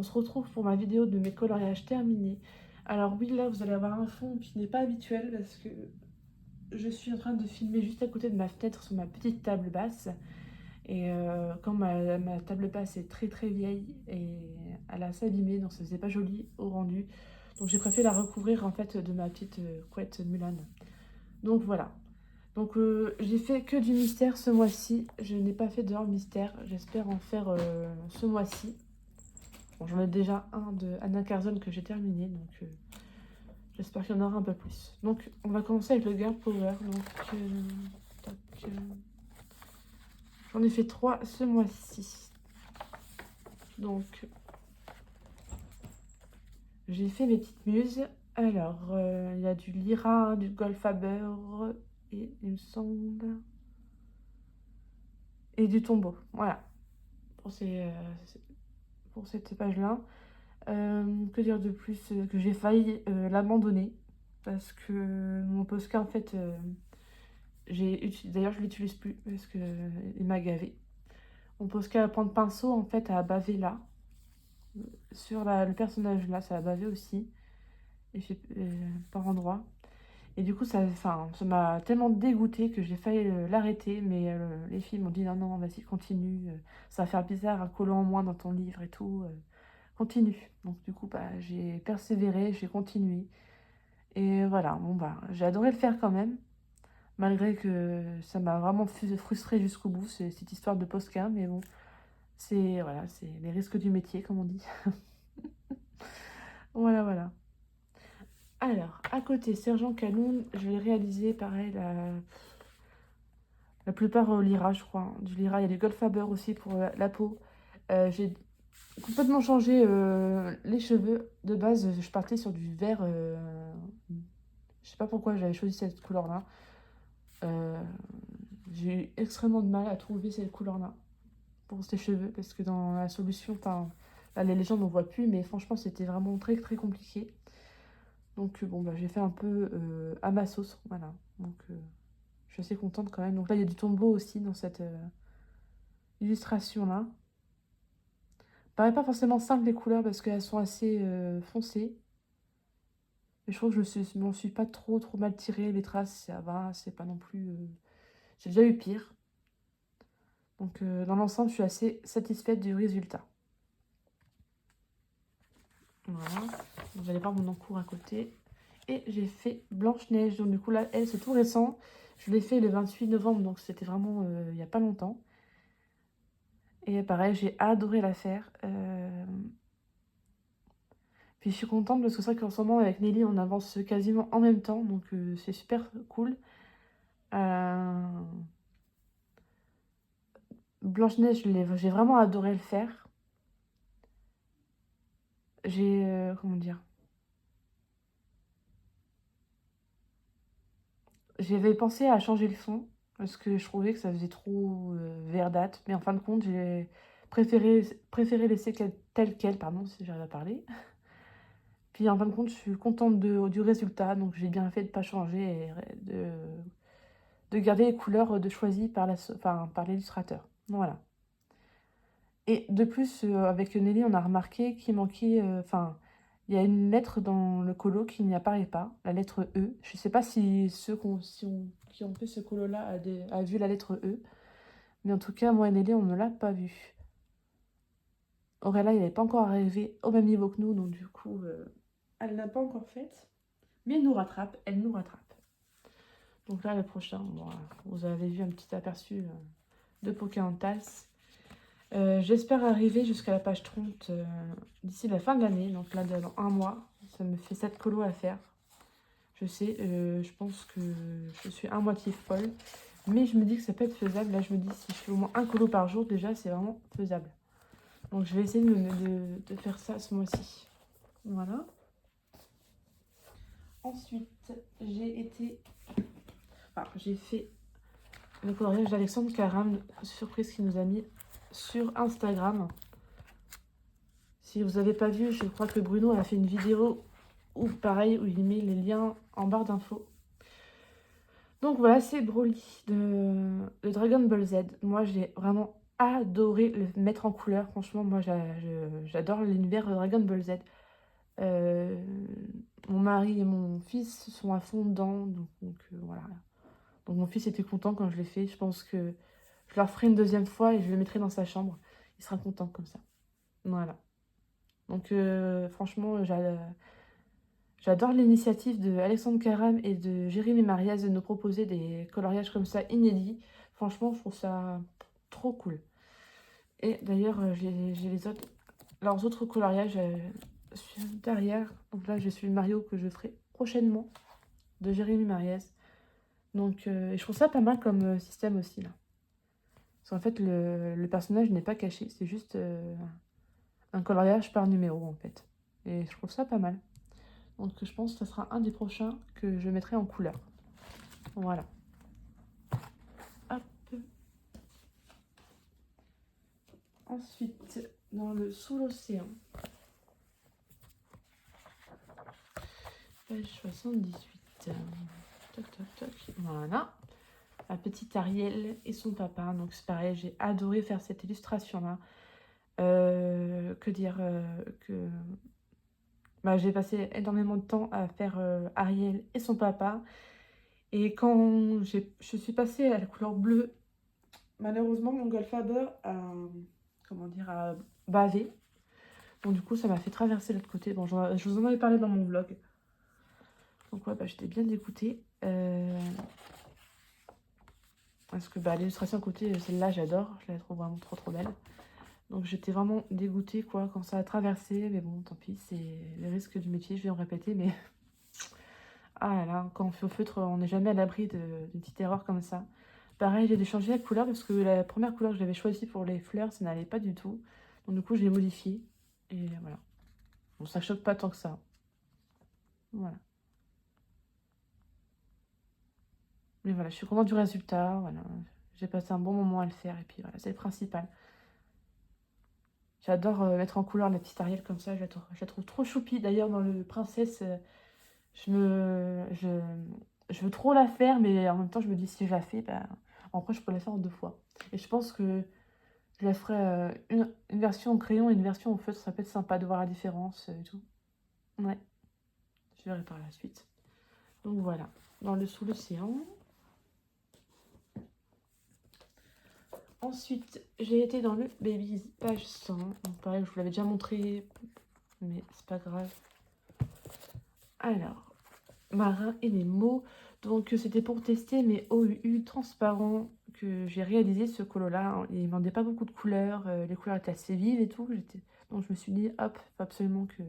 on se retrouve pour ma vidéo de mes coloriages terminés. Alors oui, là vous allez avoir un fond qui n'est pas habituel parce que je suis en train de filmer juste à côté de ma fenêtre sur ma petite table basse. Et quand ma table basse est très vieille et elle a assez abîmé, donc ça faisait pas joli au rendu. Donc j'ai préféré la recouvrir en fait de ma petite couette Mulan. Donc voilà. Donc j'ai fait que du mystère ce mois-ci. Je n'ai pas fait d'hors mystère. J'espère en faire ce mois-ci. Bon, j'en ai déjà un de Anna Carzon que j'ai terminé, donc j'espère qu'il y en aura un peu plus. Donc on va commencer avec le Girl Power. Donc tac, j'en ai fait 3 ce mois-ci. Donc j'ai fait mes petites muses. Alors il y a du Lyra, du Goldfaber et il me semble... Et du tombeau. Voilà. Pour cette page-là. Que dire de plus que j'ai failli l'abandonner parce que mon Posca en fait d'ailleurs je l'utilise plus parce que il m'a gavé. Mon Posca à prendre pinceau en fait a bavé là sur le personnage là, ça a bavé aussi et par endroits et du coup ça m'a tellement dégoûté que j'ai failli l'arrêter, mais les filles m'ont dit non vas-y continue, ça va faire bizarre un collant en moins dans ton livre et tout, continue. Donc du coup bah, j'ai persévéré, j'ai continué. Et voilà, bon bah j'ai adoré le faire quand même, malgré que ça m'a vraiment frustrée jusqu'au bout, cette histoire de Posca, mais bon, voilà, c'est les risques du métier, comme on dit. Voilà. Alors, à côté, Sergent Canoun, je vais réaliser pareil, la plupart au Lyra, je crois. Du Lyra, il y a du Goldfaber aussi pour la peau. J'ai complètement changé les cheveux. De base, je partais sur du vert. Je sais pas pourquoi j'avais choisi cette couleur-là. Euh, j'ai eu extrêmement de mal à trouver cette couleur-là pour ses cheveux, parce que dans la solution, enfin, là, les légendes on voit plus, mais franchement, c'était vraiment très compliqué. Donc, bon, bah, j'ai fait un peu à ma sauce, voilà. Donc, je suis assez contente quand même. Donc là, il y a du tombeau aussi dans cette illustration-là. Paraît pas forcément simple les couleurs parce qu'elles sont assez foncées. Mais je trouve que je m'en suis pas trop mal tiré. Les traces, ça va, c'est pas non plus. J'ai déjà eu pire. Donc, dans l'ensemble, je suis assez satisfaite du résultat. Voilà. Donc, j'allais voir mon encours à côté. Et j'ai fait Blanche-Neige. Donc, du coup, là, elle, c'est tout récent. Je l'ai fait le 28 novembre, donc c'était vraiment il n'y a pas longtemps. Et pareil, j'ai adoré la faire. Puis je suis contente parce que c'est vrai qu'en ce moment, avec Nelly, on avance quasiment en même temps. Donc, c'est super cool. Blanche-Neige, j'ai vraiment adoré le faire. J'ai... comment dire? J'avais pensé à changer le fond parce que je trouvais que ça faisait trop verdâtre. Mais en fin de compte, j'ai préféré laisser tel quel, pardon, si j'arrive à parler. Puis en fin de compte, je suis contente du résultat. Donc j'ai bien fait de ne pas changer et de garder les couleurs choisies par l'illustrateur. Voilà. Et de plus, avec Nelly, on a remarqué qu'il manquait... il y a une lettre dans le colo qui n'y apparaît pas, la lettre E. Je ne sais pas si ceux qui ont fait ce colo-là a vu la lettre E. Mais en tout cas, moi et Nelly, on ne l'a pas vue. Aurélia, il n'est pas encore arrivé au même niveau que nous, donc du coup, elle n'a pas encore faite. Mais elle nous rattrape. Donc là, le prochain, bon, vous avez vu un petit aperçu de Pocahontas. J'espère arriver jusqu'à la page 30 d'ici la fin de l'année, donc là dans un mois. Ça me fait 7 colos à faire. Je sais, je pense que je suis à moitié folle, mais je me dis que ça peut être faisable. Là, je me dis si je fais au moins un colo par jour, déjà, c'est vraiment faisable. Donc, je vais essayer de faire ça ce mois-ci. Voilà. Ensuite, j'ai fait le coloriage d'Alexandre Caram, surprise qu'il nous a mis sur Instagram. Si vous n'avez pas vu, je crois que Bruno a fait une vidéo où il met les liens en barre d'infos. Donc voilà, c'est Broly de Dragon Ball Z. Moi, j'ai vraiment adoré le mettre en couleur. Franchement, moi, j'adore l'univers Dragon Ball Z. Heu, Mon mari et mon fils sont à fond dedans, donc voilà. Donc mon fils était content quand je l'ai fait. Je pense que je le referai une deuxième fois et je le mettrai dans sa chambre. Il sera content comme ça. Voilà. Donc franchement, j'adore l'initiative de Alexandre Caram et de Jérémy Mariez de nous proposer des coloriages comme ça inédits. Franchement, je trouve ça trop cool. Et d'ailleurs, j'ai les autres leurs autres coloriages, derrière. Donc là, je suis le Mario que je ferai prochainement de Jérémy Mariez. Donc et je trouve ça pas mal comme, système aussi là. Parce qu'en fait, le personnage n'est pas caché, c'est juste, un coloriage par numéro en fait. Et je trouve ça pas mal. Donc je pense que ça sera un des prochains que je mettrai en couleur. Voilà. Hop. Ensuite, dans le Sous l'océan. Page 78. Toc, toc, toc. Voilà. La petite Ariel et son papa. Donc c'est pareil, j'ai adoré faire cette illustration-là. Que dire que bah, j'ai passé énormément de temps à faire Ariel et son papa. Et quand je suis passée à la couleur bleue, malheureusement, mon Goldfaber a, comment dire, a bavé. Donc du coup, ça m'a fait traverser l'autre côté. Bon, je vous en avais parlé dans mon vlog. Donc ouais, bah, j'étais bien dégoûtée. Parce que bah, l'illustration à côté, celle-là, j'adore. Je la trouve vraiment trop trop belle. Donc j'étais vraiment dégoûtée quoi quand ça a traversé. Mais bon, tant pis, c'est les risques du métier, je vais me répéter. Mais ah là là, quand on fait au feutre, on n'est jamais à l'abri d'une petite erreur comme ça. Pareil, j'ai dû changer la couleur parce que la première couleur que j'avais choisie pour les fleurs, ça n'allait pas du tout. Donc du coup, je l'ai modifiée. Et voilà. Bon, ça choque pas tant que ça. Voilà. Mais voilà, je suis contente du résultat. Voilà. J'ai passé un bon moment à le faire. Et puis voilà, c'est le principal. J'adore mettre en couleur la petite Ariel comme ça. Je la trouve trop choupie. D'ailleurs, dans le Princesse, je veux trop la faire. Mais en même temps, je me dis, si je la fais, bah, après, je peux la faire en 2 fois. Et je pense que je la ferai une version au crayon et une version au feutre. Ça peut être sympa de voir la différence et tout. Ouais, je verrai par la suite. Donc voilà, dans le Sous l'océan. Ensuite, j'ai été dans le Babies, page 100. Donc pareil, je vous l'avais déjà montré, mais c'est pas grave. Alors, Marin et les mots. Donc c'était pour tester mes OUU transparents que j'ai réalisé ce colo-là. Il ne demandait pas beaucoup de couleurs, les couleurs étaient assez vives et tout. Donc je me suis dit, hop, faut absolument que...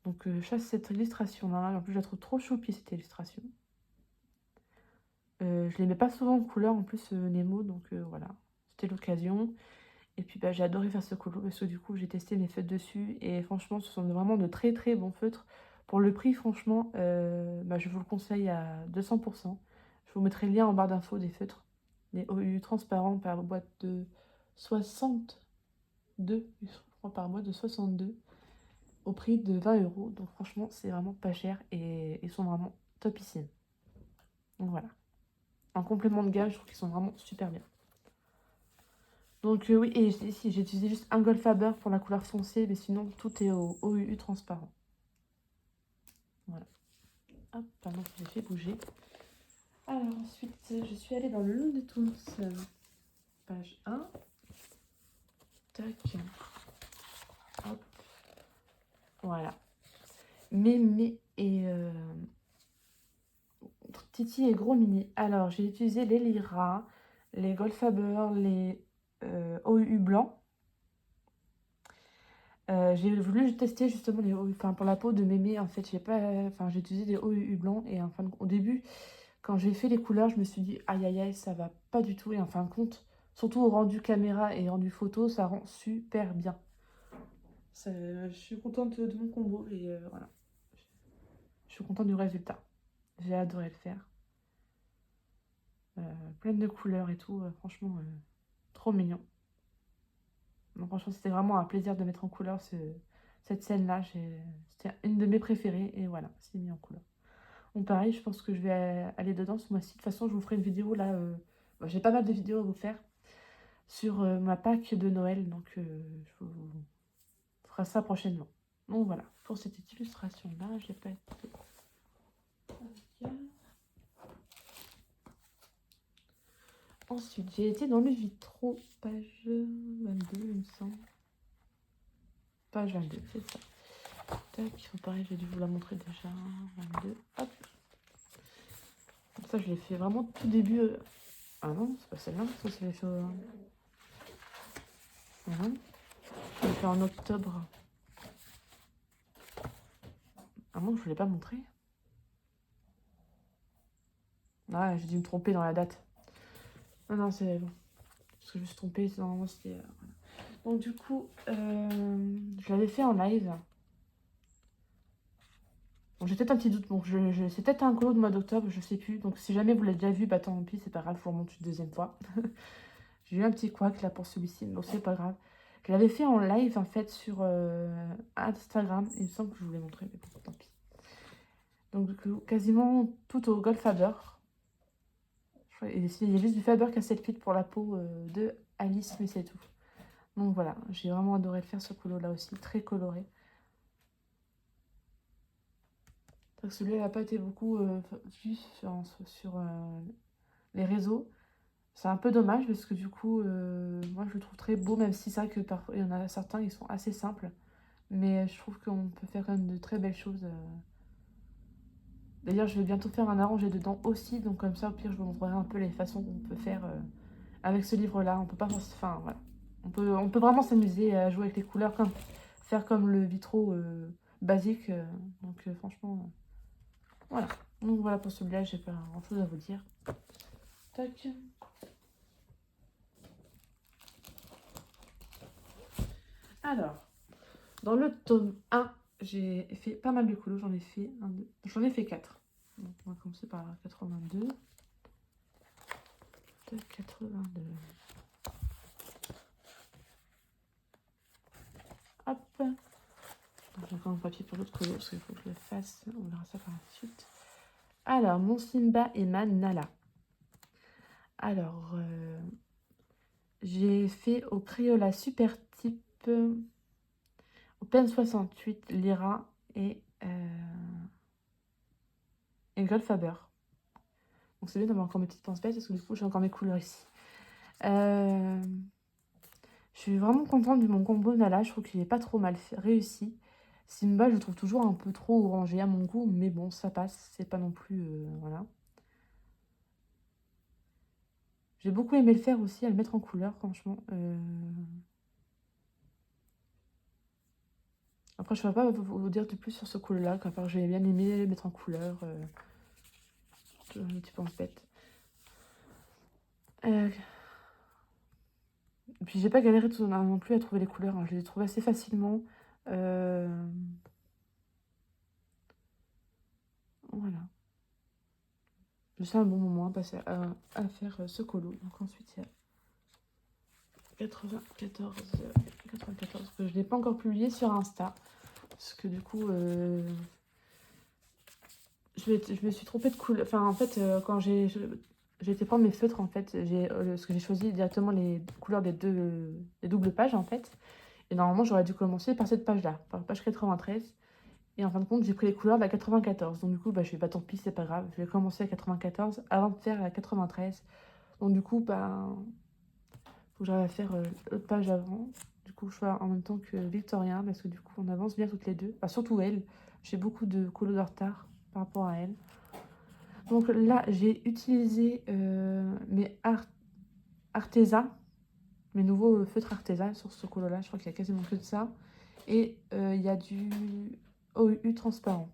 Donc je fasse cette illustration-là. En plus, je la trouve trop choupie, cette illustration. Je les mets pas souvent en couleur, en plus, Nemo, donc voilà. C'était l'occasion. Et puis, bah, j'ai adoré faire ce colo parce que du coup, j'ai testé mes feutres dessus. Et franchement, ce sont vraiment de très très bons feutres. Pour le prix, franchement, bah, je vous le conseille à 200%. Je vous mettrai le lien en barre d'infos des feutres. Les OU transparents par boîte de 62. Je crois par boîte de 62. Au prix de 20 €. Donc franchement, c'est vraiment pas cher. Et ils sont vraiment topissimes. Donc voilà. En complément de gamme, je trouve qu'ils sont vraiment super bien. Donc oui, et ici j'ai utilisé juste un Goldfaber pour la couleur foncée, mais sinon tout est au OUU transparent. Voilà. Hop, pardon, j'ai fait bouger. Alors ensuite, je suis allée dans le Looney Tunes, page 1. Tac. Hop. Voilà. Mémé et Titi et Gros Mini. Alors j'ai utilisé les Lyra, les Goldfaber, les OUU blancs. J'ai voulu tester justement les OUU, enfin pour la peau de mémé en fait j'ai utilisé des OUU blancs et au début quand j'ai fait les couleurs je me suis dit aïe aïe aïe ça va pas du tout et en fin de compte surtout au rendu caméra et rendu photo ça rend super bien. Je suis contente de mon combo et voilà, je suis contente du résultat, j'ai adoré le faire. Pleine de couleurs et tout, franchement trop mignon. Donc franchement c'était vraiment un plaisir de mettre en couleur cette scène là, c'était une de mes préférées et voilà c'est mis en couleur. Donc pareil, je pense que je vais aller dedans ce mois-ci. De toute façon, je vous ferai une vidéo là. J'ai pas mal de vidéos à vous faire. sur ma Pâques de Noël. Donc, je vous ferai ça prochainement. Donc voilà, pour cette illustration-là, je l'ai pas été. Ensuite, j'ai été dans le vitro, page 22, il me semble. Page 22, c'est ça. Tac, pareil, j'ai dû vous la montrer déjà. 22, hop. Comme ça, je l'ai fait vraiment tout début. Ah non, c'est pas celle-là, ça c'est les choses. Voilà. Je l'ai fait en octobre. Ah non, je ne vous l'ai pas montré. Ah, j'ai dû me tromper dans la date. Ah non, c'est bon. Parce que je me suis trompée, normalement c'était. Voilà. Donc du coup, je l'avais fait en live. Bon, j'ai peut-être un petit doute, donc c'est peut-être un colo de mois d'octobre, je sais plus. Donc si jamais vous l'avez déjà vu, bah tant pis, c'est pas grave, je vous remonte une deuxième fois. J'ai eu un petit couac là pour celui-ci, donc c'est pas grave. Je l'avais fait en live en fait sur Instagram. Il me semble que je vous l'ai montré, mais bon, tant pis. Donc quasiment tout au Gold Faber. Il y a juste du Faber Castell-Fit pour la peau de Alice, mais c'est tout. Donc voilà, j'ai vraiment adoré le faire ce colo là aussi, très coloré. Celui-là n'a pas été beaucoup vu sur les réseaux. C'est un peu dommage parce que du coup, moi je le trouve très beau, même si c'est vrai que parfois il y en a certains qui sont assez simples. Mais je trouve qu'on peut faire quand même de très belles choses. D'ailleurs, je vais bientôt faire un arrangé dedans aussi, donc comme ça, au pire, je vous montrerai un peu les façons qu'on peut faire avec ce livre-là. On peut pas, enfin voilà, on peut vraiment s'amuser à jouer avec les couleurs, faire comme le vitro basique. Donc franchement, voilà. Donc voilà pour celui-là, j'ai pas grand-chose à vous dire. Tac. Alors, dans le tome 1, j'ai fait pas mal de colos. J'en ai fait 4. Donc, on va commencer par 82. 82. Hop. J'ai encore un papier pour l'autre colo parce qu'il faut que je le fasse. On verra ça par la suite. Alors, mon Simba et ma Nala. Alors, j'ai fait au Crayola Super Type, au Pen 68, Lyra et Gold Faber. Donc c'est bien d'avoir encore mes petites pincettes parce que du coup j'ai encore mes couleurs ici. Je suis vraiment contente de mon combo Nala, je trouve qu'il est pas trop mal réussi. Simba, je le trouve toujours un peu trop orangé à mon goût, mais bon, ça passe, c'est pas non plus... voilà. J'ai beaucoup aimé le faire aussi, à le mettre en couleur, franchement. Après, je ne vais pas vous dire de plus sur ce cool-là, qu'à part j'ai bien aimé le mettre en couleur. Tu penses bête. Puis j'ai pas galéré non plus à trouver les couleurs, hein. Je les ai trouvées assez facilement. Voilà. C'est un bon moment à passer à faire ce colo. Donc ensuite, il y a 94, que je n'ai pas encore publié sur Insta. Parce que du coup, je me suis trompée de couleur. Enfin, en fait, quand j'ai été prendre mes feutres, en fait, parce que j'ai choisi directement les couleurs des doubles pages, en fait. Et normalement, j'aurais dû commencer par cette page-là, par page 93. Et en fin de compte, j'ai pris les couleurs de la 94. Donc du coup, bah, je vais pas, tant pis, c'est pas grave. Je vais commencer à 94 avant de faire la 93. Donc du coup, bah, faut que j'arrive à faire l'autre page avant. Du coup, je fais en même temps que Victoria, parce que du coup, on avance bien toutes les deux. Enfin, surtout elle. J'ai beaucoup de colos de retard par rapport à elle. Donc là, j'ai utilisé mes Arteza, mes nouveaux feutres Arteza sur ce colo-là. Je crois qu'il y a quasiment que de ça. Et il y a du OUU transparent.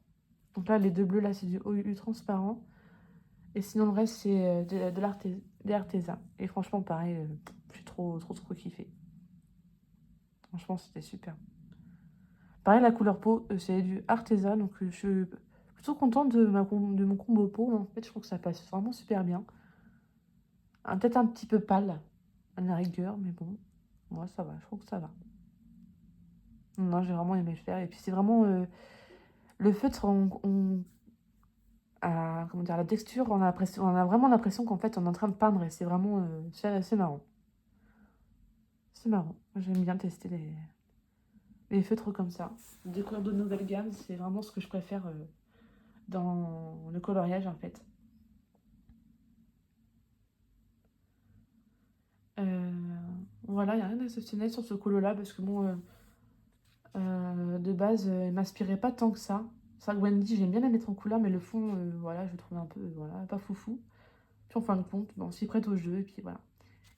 Donc là, les deux bleus, là, c'est du OUU transparent. Et sinon, le reste, c'est des Arteza. Et franchement, pareil, je suis trop kiffée. Franchement, c'était super. Pareil, la couleur peau, c'est du Arteza. Donc, je suis plutôt contente de mon combo peau. En fait, je trouve que ça passe vraiment super bien. Peut-être un petit peu pâle, à la rigueur, mais bon, moi, ça va. Je trouve que ça va. Non, j'ai vraiment aimé le faire. Et puis, c'est vraiment... le feutre, comment dire, la texture, on a vraiment l'impression qu'en fait, on est en train de peindre. Et c'est vraiment... c'est assez marrant. C'est marrant. J'aime bien tester les feutres comme ça. Découvrir de nouvelles gammes, c'est vraiment ce que je préfère dans le coloriage en fait. Euh, voilà, il n'y a rien d'exceptionnel sur ce colo-là parce que bon, de base, il m'inspirait pas tant que ça. Ça, Wendy, j'aime bien la mettre en couleur, mais le fond, voilà, je le trouve un peu, voilà, pas foufou. Puis en fin de compte, bon, on s'y prête au jeu, et puis voilà.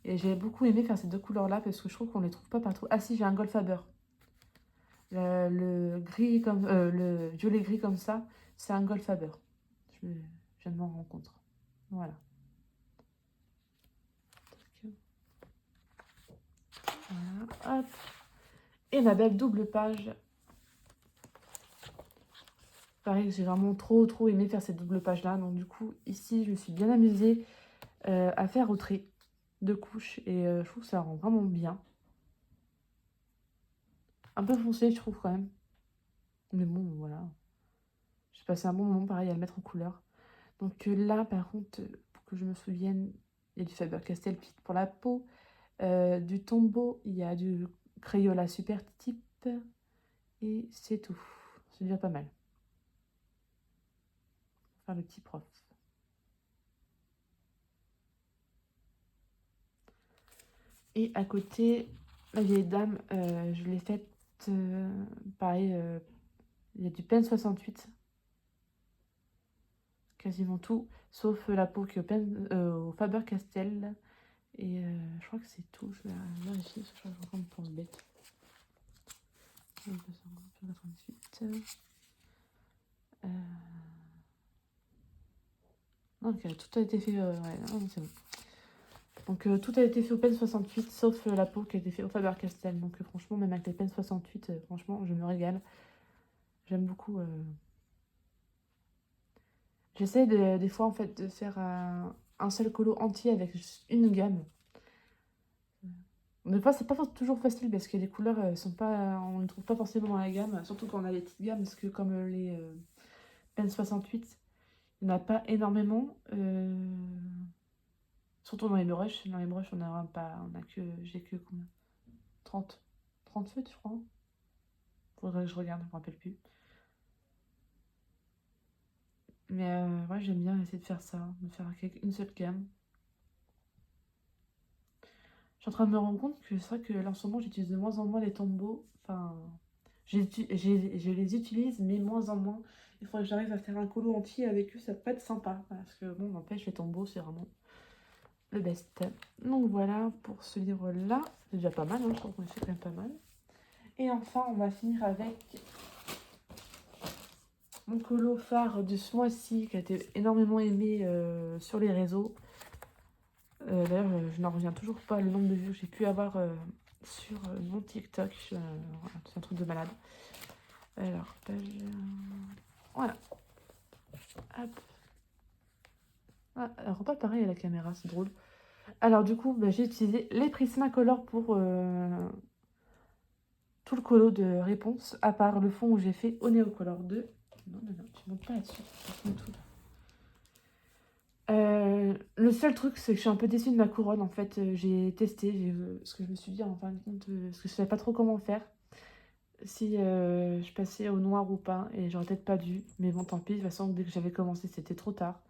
Et j'ai beaucoup aimé faire ces deux couleurs-là parce que je trouve qu'on les trouve pas partout. Ah si, j'ai un Goldfaber. Le gris comme, le violet gris comme ça, c'est un Goldfaber. Je viens de m'en rendre compte. Voilà. Voilà, hop. Et ma belle double page. Pareil, j'ai vraiment trop aimé faire cette double page-là. Donc du coup, ici, je me suis bien amusée à faire au trait de couches. Et je trouve que ça rend vraiment bien. Un peu foncé, je trouve quand même. Mais bon, voilà. J'ai passé un bon moment, pareil, à le mettre en couleur. Donc là, par contre, pour que je me souvienne, il y a du Faber-Castell Petite pour la peau. Du Tombow, il y a du Crayola Super Type. Et c'est tout. C'est déjà pas mal. Faire le petit prof. Et à côté, la vieille dame, je l'ai faite pareil. Il y a du Pen 68. Quasiment tout. Sauf la peau qui est au Faber-Castell. Et je crois que c'est tout. Je vais vérifier parce que je crois qu'on me pense bête. 298. Ok, tout a été fait. Ouais, non, c'est bon. Donc tout a été fait au Pen 68, sauf la peau qui a été fait au Faber-Castell. Donc franchement, même avec les Pen 68, franchement, je me régale. J'aime beaucoup. J'essaie des fois en fait de faire un seul colo entier avec juste une gamme. Des fois, c'est pas toujours facile parce que les couleurs sont pas, on ne trouve pas forcément dans la gamme, surtout quand on a les petites gammes, parce que comme les Pen 68, il n'y en a pas énormément. Surtout dans les brushes. Dans les brushes, on a pas, on a que, j'ai que combien? 30 feutres, je crois. Faudrait que je regarde, je me rappelle plus. Mais ouais, j'aime bien essayer de faire ça, de faire une seule gamme. Je suis en train de me rendre compte que c'est vrai que là en ce moment j'utilise de moins en moins les tombeaux. Enfin, je les utilise, mais moins en moins. Il faudrait que j'arrive à faire un colo entier avec eux, ça peut être sympa. Parce que bon, n'empêche, les tombeaux, c'est vraiment le best. Donc voilà pour ce livre-là. C'est déjà pas mal, hein, je trouve qu'on fait quand même pas mal. Et enfin, on va finir avec mon colo phare de ce mois-ci qui a été énormément aimé sur les réseaux. D'ailleurs, je n'en reviens toujours pas le nombre de vues que j'ai pu avoir sur mon TikTok. Voilà, c'est un truc de malade. Alors, page. Voilà. Hop. Ah, alors, pas pareil à la caméra, c'est drôle. Alors, du coup, bah, j'ai utilisé les Prismacolor pour tout le colo de réponse, à part le fond où j'ai fait au Neocolor 2. Non, tu montes pas là-dessus. Le seul truc, c'est que je suis un peu déçue de ma couronne. En fait, j'ai testé ce que je me suis dit en fin de compte, parce que je savais pas trop comment faire. Si je passais au noir ou pas, et j'aurais peut-être pas dû. Mais bon, tant pis, de toute façon, dès que j'avais commencé, c'était trop tard.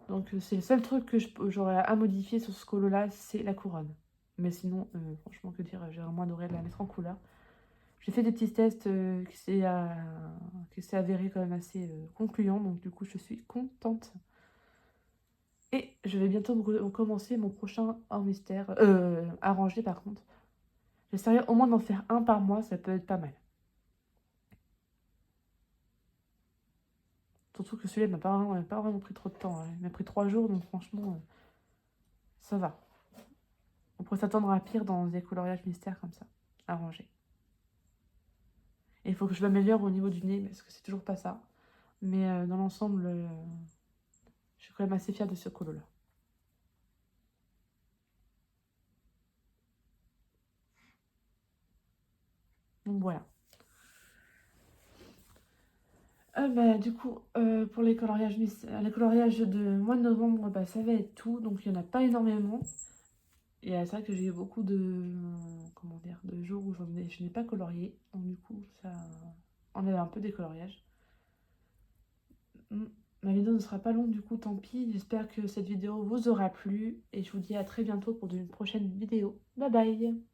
Donc, c'est le seul truc que j'aurais à modifier sur ce colo-là, c'est la couronne. Mais sinon, franchement, que dire, j'ai vraiment adoré la mettre en couleur. J'ai fait des petits tests qui s'est avéré quand même assez concluant, donc du coup, je suis contente. Et je vais bientôt commencer mon prochain hors mystère, arrangé par contre. J'essaierai au moins d'en faire un par mois, ça peut être pas mal. Surtout que celui-là m'a pas vraiment pris trop de temps, hein. Il m'a pris 3 jours, donc franchement, ça va. On pourrait s'attendre à pire dans des coloriages mystères comme ça, arrangés. Et il faut que je m'améliore au niveau du nez, parce que c'est toujours pas ça. Mais dans l'ensemble, je suis quand même assez fière de ce colo-là. Donc voilà. Bah, du coup, pour les coloriages de mois de novembre, bah, ça va être tout. Donc il n'y en a pas énormément. Et c'est vrai que j'ai eu beaucoup de, comment dire, de jours où je n'ai pas colorié. Donc du coup, ça enlève un peu des coloriages. Mm. Ma vidéo ne sera pas longue, du coup, tant pis. J'espère que cette vidéo vous aura plu. Et je vous dis à très bientôt pour une prochaine vidéo. Bye bye!